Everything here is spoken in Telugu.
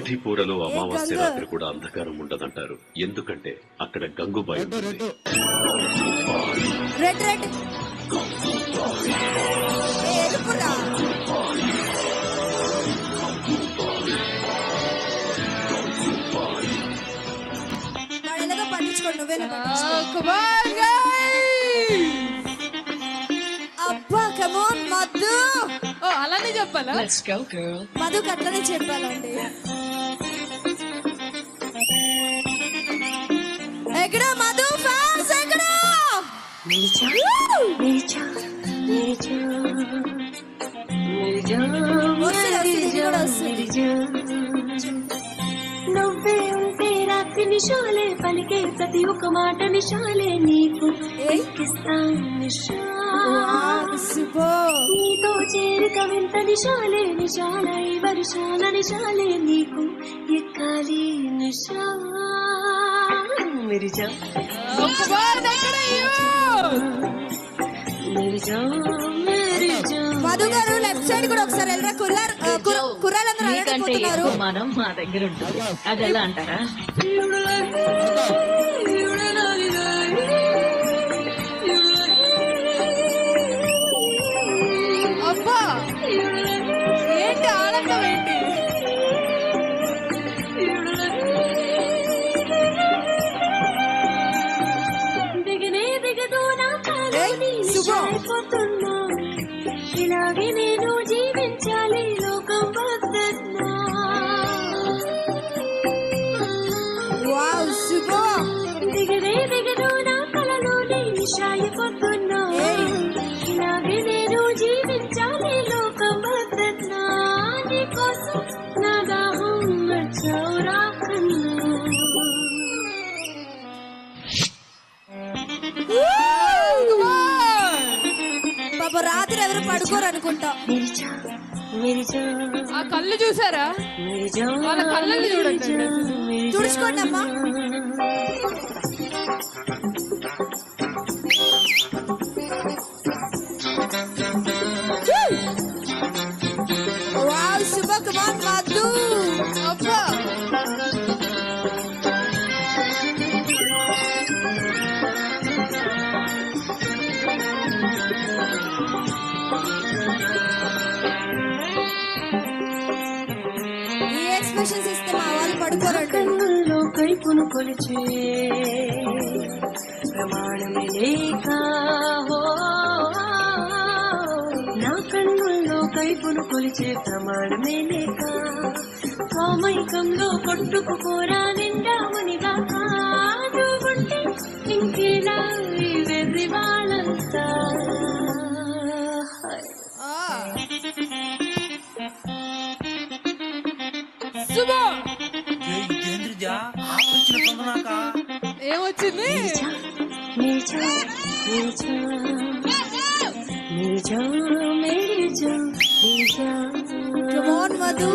మఠీపూరలో అమావాస్య రాత్రి కూడా అంధకారం ఉండదంటారు. ఎందుకంటే అక్కడ గంగుబాయి ఉంటుంది. రెడ్ రెడ్ ఎరుపురా ఎలాగో పట్టించుకోండి నువ్వేనా అబ్బా కమోన్ మధు. అలానే చెప్పాలా? మధుకి అట్లనే చెప్పాలండి. ఎక్కడ మధు ఫ్యాన్స్ ఎక్కడ? నువ్వే ఉంటే రాత్రి నిశాలే పలికే ప్రతి ఒక్క మాట నిశాలే నీకు నీతో చేరిక వింత నిశాలే నిశాల ఈ వర్షాల నిశాలే నీకు ఎక్కాలి నిశా మిరిజా మధు గారు లెఫ్ట్ సైడ్ కూడా ఒకసారి వెళ్ళరా. కుర్రాళ్ళందరూ మనం మా దగ్గర ఉంటుంది. అది ఎలా అంటారా? అబ్బా ఏంటి ఆనందం ఏంటి? దిగనే దిగదు నా అయిపోతున్నా ఇలాగే నేను జీవించాలి లోకం వద్దన్నా. దిగదే దిగదు నా కలలోనే నిషాయిపోతున్నా ఇలాగే నేను జీవించాలి లోకం వద్దన్నా. నీకోసం నా దాహం చౌరా కన్నా. రాత్రి ఎవరు పడుకోరు అనుకుంటా. ఆ కళ్ళు చూసారా? వాళ్ళ కళ్ళని చూడండి. తుడుచుకోండి అమ్మా. శుభ కుమార్ మధు అబ్బా ఎక్స్ప్రెషన్స్ ఇస్తే మా వాళ్ళు పడుకోరండి. కైపును కొలిచే ప్రమాణమే లేక నా కన్నుల్లో కైపును కొలిచే ప్రమాణమే లేక కామైకంలో కొట్టుకుపోరా నిండామనిగా కాదు ఉంటే ఇంకేలా వెర్రి వాళ్ళంతా. ఏమొచ్చింది? మధు